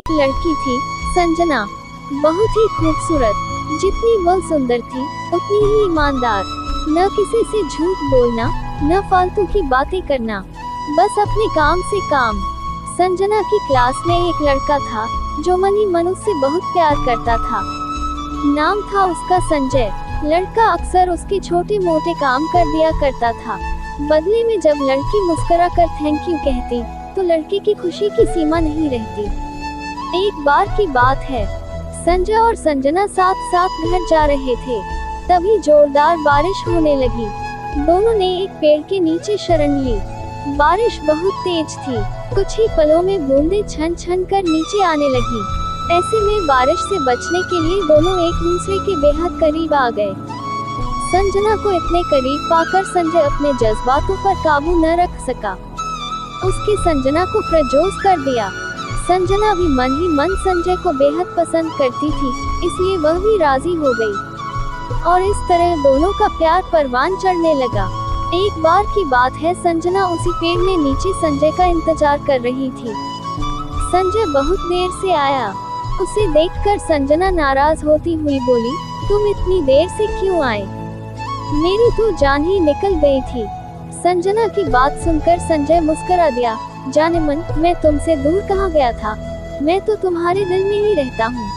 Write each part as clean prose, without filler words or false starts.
एक लड़की थी, संजना, बहुत ही खूबसूरत। जितनी वह सुंदर थी, उतनी ही ईमानदार। न किसी से झूठ बोलना, न फालतू की बातें करना, बस अपने काम से काम। संजना की क्लास में एक लड़का था जो मन ही मन उससे बहुत प्यार करता था। नाम था उसका संजय। लड़का अक्सर उसके छोटे मोटे काम कर दिया करता था। बदले में जब लड़की मुस्कुरा कर थैंक यू कहती तो लड़के की खुशी की सीमा नहीं रहती। एक बार की बात है, संजय और संजना साथ साथ घर जा रहे थे, तभी जोरदार बारिश होने लगी। दोनों ने एक पेड़ के नीचे शरण ली। बारिश बहुत तेज थी, कुछ ही पलों में बूंदें छन छन कर नीचे आने लगी। ऐसे में बारिश से बचने के लिए दोनों एक दूसरे के बेहद करीब आ गए। संजना को इतने करीब पाकर संजय अपने जज्बातों पर काबू न रख सका। उसके संजना को प्रजोश कर दिया। संजना भी मन ही मन संजय को बेहद पसंद करती थी, इसलिए वह भी राजी हो गई और इस तरह दोनों का प्यार परवान चढ़ने लगा। एक बार की बात है, संजना उसी पेड़ में नीचे संजय का इंतजार कर रही थी। संजय बहुत देर से आया। उसे देखकर संजना नाराज होती हुई बोली, तुम इतनी देर से क्यों आए? मेरी तो जान ही निकल गई थी। संजना की बात सुनकर संजय मुस्कुरा दिया, जाने मन, मैं तुमसे दूर कहाँ गया था, मैं तो तुम्हारे दिल में ही रहता हूँ।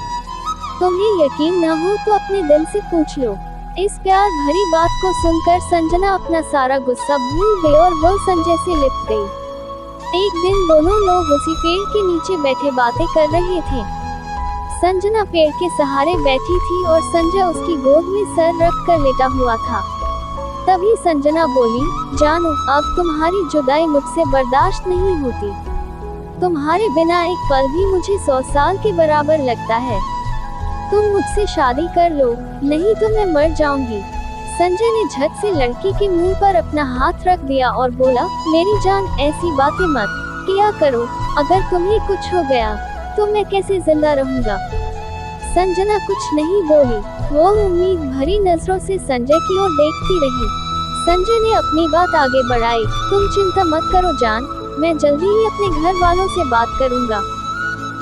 तुम्हें यकीन न हो तो अपने दिल से पूछ लो। इस प्यार भरी बात को सुनकर संजना अपना सारा गुस्सा भूल गई और वो संजय से लिप गई। एक दिन दोनों लोग उसी पेड़ के नीचे बैठे बातें कर रहे थे। संजना पेड़ के सहारे बैठी थी और संजय उसकी गोद में सर रख कर लेटा हुआ था। तभी संजना बोली, जानो, अब तुम्हारी जुदाई मुझसे बर्दाश्त नहीं होती। तुम्हारे बिना एक पल भी मुझे 100 साल के बराबर लगता है। तुम मुझसे शादी कर लो, नहीं तो मैं मर जाऊंगी। संजय ने झट से लड़की के मुंह पर अपना हाथ रख दिया और बोला, मेरी जान, ऐसी बातें मत किया करो। अगर तुम्हें कुछ हो गया तो मैं कैसे जिंदा रहूंगा? संजना कुछ नहीं बोली। वो उम्मीद भरी नजरों से संजय की ओर देखती रही। संजय ने अपनी बात आगे बढ़ाई, तुम चिंता मत करो जान, मैं जल्दी ही अपने घर वालों से बात करूंगा।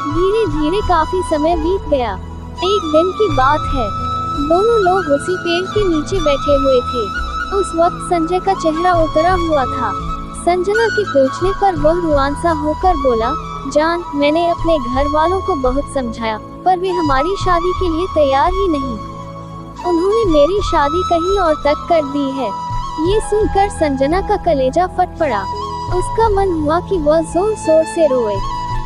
धीरे धीरे काफी समय बीत गया। एक दिन की बात है, दोनों लोग उसी पेड़ के नीचे बैठे हुए थे। उस वक्त संजय का चेहरा उतरा हुआ था। संजना के पूछने पर वह रुआन सा होकर बोला, जान, मैंने अपने घर वालों को बहुत समझाया, पर वे हमारी शादी के लिए तैयार ही नहीं। उन्होंने मेरी शादी कहीं और तक कर दी है। ये सुनकर संजना का कलेजा फट पड़ा। उसका मन हुआ कि वह जोर शोर से रोए,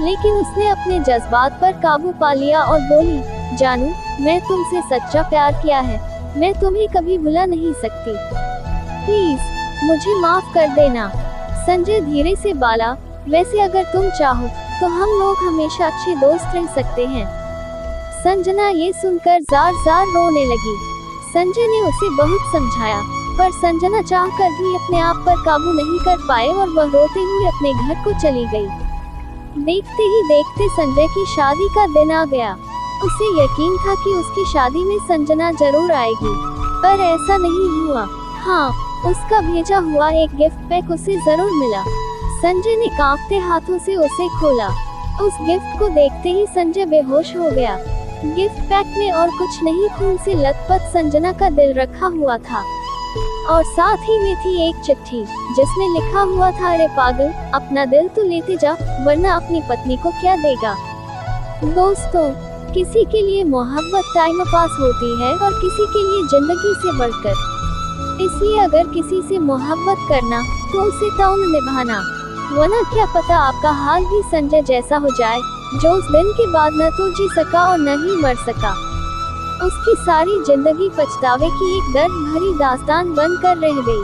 लेकिन उसने अपने जज्बात पर काबू पा लिया और बोली, जानू, मैं तुमसे सच्चा प्यार किया है, मैं तुम्हें कभी भुला नहीं सकती। प्लीज मुझे माफ कर देना। संजय धीरे से बोला, वैसे अगर तुम चाहो तो हम लोग हमेशा अच्छे दोस्त रह सकते हैं। संजना ये सुनकर जार जार रोने लगी। संजय ने उसे बहुत समझाया, पर संजना चाहकर भी अपने आप पर काबू नहीं कर पाए और वह रोते हुए अपने घर को चली गई। देखते ही देखते संजय की शादी का दिन आ गया। उसे यकीन था कि उसकी शादी में संजना जरूर आएगी, पर ऐसा नहीं हुआ। हाँ, उसका भेजा हुआ एक गिफ्ट पैक उसे जरूर मिला। संजय ने कांपते हाथों से उसे खोला। उस गिफ्ट को देखते ही संजय बेहोश हो गया। गिफ्ट पैक में और कुछ नहीं, खून से लथपथ संजना का दिल रखा हुआ था और साथ ही में थी एक चिट्ठी जिसमें लिखा हुआ था, अरे पागल, अपना दिल तो लेते जा, वरना अपनी पत्नी को क्या देगा। दोस्तों, किसी के लिए मोहब्बत टाइम पास होती है और किसी के लिए जिंदगी से बढ़कर। इसलिए अगर किसी से मोहब्बत करना तो उसे तौन निभाना, वरना क्या पता आपका हाल भी संजय जैसा हो जाए, जो उस दिन के बाद न तो जी सका और न ही मर सका। उसकी सारी जिंदगी पछतावे की एक दर्द भरी दास्तान बनकर रह गई।